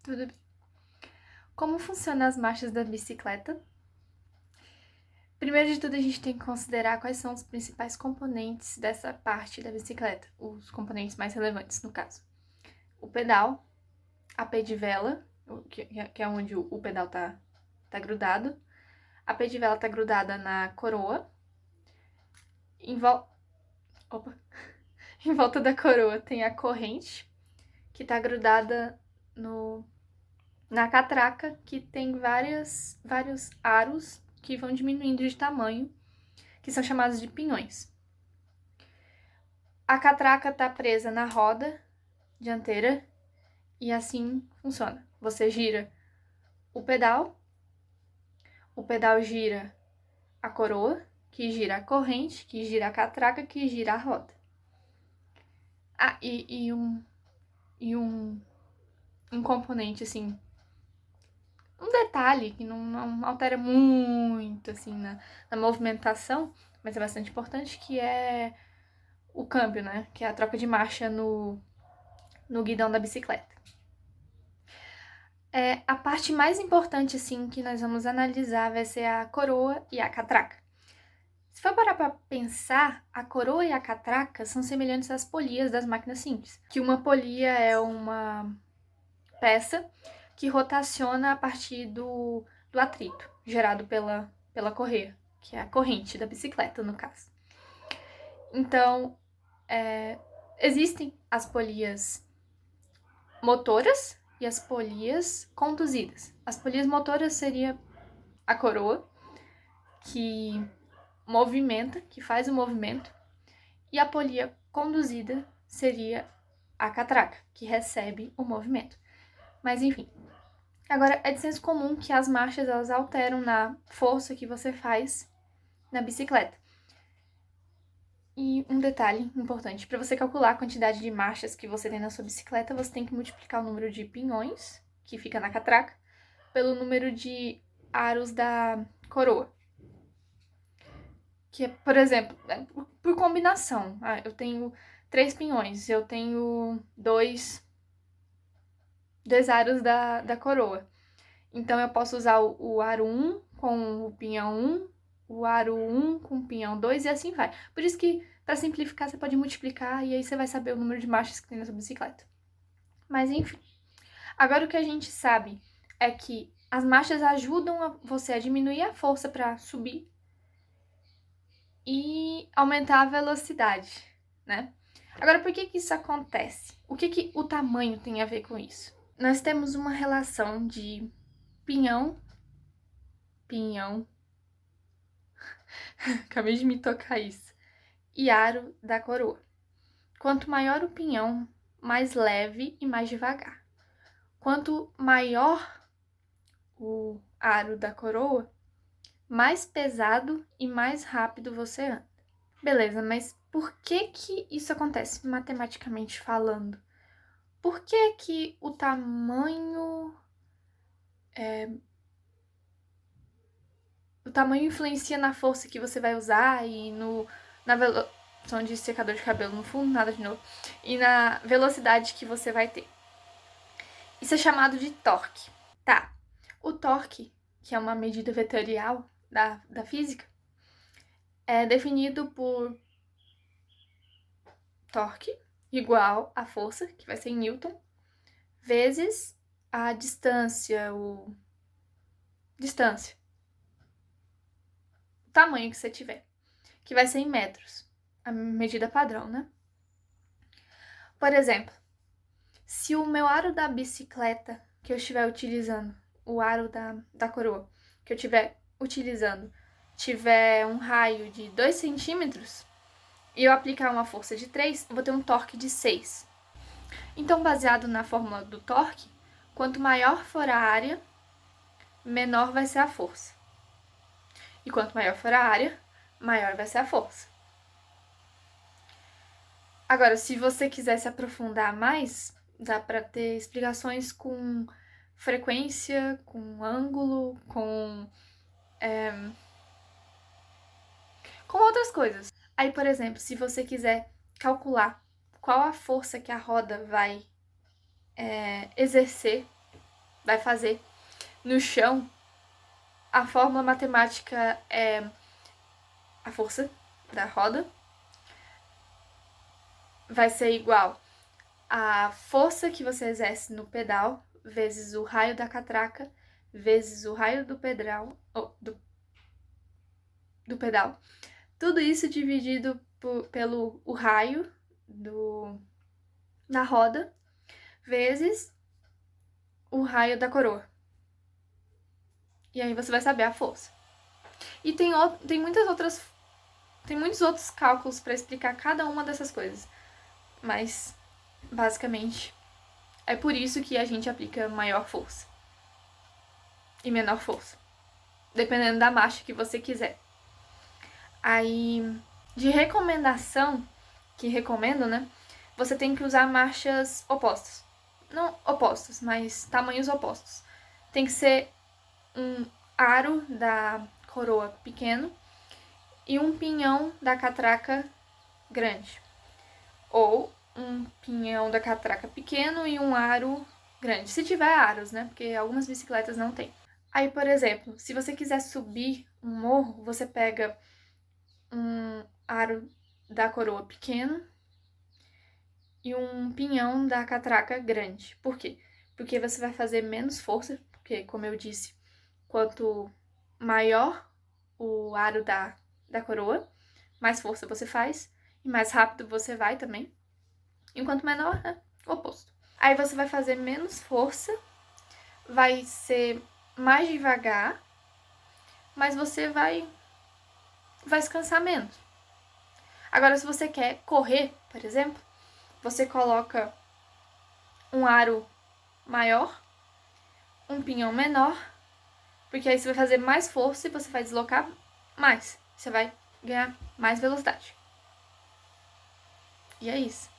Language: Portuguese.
Tudo bem. Como funcionam as marchas da bicicleta? Primeiro de tudo, a gente tem que considerar quais são os principais componentes dessa parte da bicicleta, os componentes mais relevantes, no caso. O pedal, a pedivela, que é onde o pedal tá grudado. A pedivela tá grudada na coroa. Opa. Em volta da coroa tem a corrente, que tá grudada na catraca, que tem vários aros que vão diminuindo de tamanho, que são chamados de pinhões. A catraca tá presa na roda dianteira e assim funciona. Você gira o pedal gira a coroa, que gira a corrente, que gira a catraca, que gira a roda. Ah, e um componente, assim, um detalhe que não altera muito, assim, na movimentação, mas é bastante importante, que é o câmbio, né? Que é a troca de marcha no guidão da bicicleta. A parte mais importante, assim, que nós vamos analisar vai ser a coroa e a catraca. Se for parar pra pensar, a coroa e a catraca são semelhantes às polias das máquinas simples. Que uma polia é uma peça que rotaciona a partir do atrito gerado pela correia, que é a corrente da bicicleta, no caso. Então, existem as polias motoras e as polias conduzidas. As polias motoras seria a coroa, que movimenta, que faz o movimento, e a polia conduzida seria a catraca, que recebe o movimento. Mas enfim. Agora, é de senso comum que as marchas elas alteram na força que você faz na bicicleta. E um detalhe importante, para você calcular a quantidade de marchas que você tem na sua bicicleta, você tem que multiplicar o número de pinhões, que fica na catraca, pelo número de aros da coroa. Que é, por exemplo, por combinação. Eu tenho 3 pinhões, eu tenho 2 aros da coroa. Então, eu posso usar o aro 1 com o pinhão 1, o aro 1 com o pinhão 2 e assim vai. Por isso que, para simplificar, você pode multiplicar e aí você vai saber o número de marchas que tem na sua bicicleta. Mas, enfim. Agora, o que a gente sabe é que as marchas ajudam você a diminuir a força para subir e aumentar a velocidade, né? Agora, por que isso acontece? O que o tamanho tem a ver com isso? Nós temos uma relação de pinhão, acabei de me tocar isso, e aro da coroa. Quanto maior o pinhão, mais leve e mais devagar. Quanto maior o aro da coroa, mais pesado e mais rápido você anda. Beleza, mas por que isso acontece matematicamente falando? Por que o tamanho influencia na força que você vai usar e na som de secador de cabelo no fundo, nada de novo, e na velocidade que você vai ter. Isso é chamado de torque. Tá, o torque, que é uma medida vetorial da física, é definido por torque igual a força, que vai ser em Newton, vezes a distância, o tamanho que você tiver, que vai ser em metros, a medida padrão, né? Por exemplo, se o meu aro da bicicleta que eu estiver utilizando, o aro da coroa que eu estiver utilizando, tiver um raio de 2 centímetros e eu aplicar uma força de 3, eu vou ter um torque de 6. Então, baseado na fórmula do torque, quanto maior for a área, menor vai ser a força. E quanto maior for a área, maior vai ser a força. Agora, se você quiser se aprofundar mais, dá para ter explicações com frequência, com ângulo, com outras coisas. Aí, por exemplo, se você quiser calcular qual a força que a roda vai exercer vai fazer no chão, a fórmula matemática é a força da roda vai ser igual a força que você exerce no pedal vezes o raio da catraca vezes o raio do pedal, do pedal. Tudo isso dividido pelo o raio da roda vezes o raio da coroa. E aí você vai saber a força. E tem muitos outros cálculos para explicar cada uma dessas coisas. Mas, basicamente, é por isso que a gente aplica maior força e menor força, dependendo da marcha que você quiser. Aí, de recomendação, que recomendo, né? Você tem que usar marchas opostas. Não opostas, mas tamanhos opostos. Tem que ser um aro da coroa pequeno e um pinhão da catraca grande. Ou um pinhão da catraca pequeno e um aro grande. Se tiver aros, né? Porque algumas bicicletas não tem. Aí, por exemplo, se você quiser subir um morro, você pega um aro da coroa pequeno e um pinhão da catraca grande. Por quê? Porque você vai fazer menos força, porque, como eu disse, quanto maior o aro da coroa, mais força você faz e mais rápido você vai também. Enquanto menor, é o oposto. Aí você vai fazer menos força, vai ser mais devagar, mas você vai se cansar menos. Agora, se você quer correr, por exemplo, você coloca um aro maior, um pinhão menor, porque aí você vai fazer mais força e você vai deslocar mais. Você vai ganhar mais velocidade. E é isso.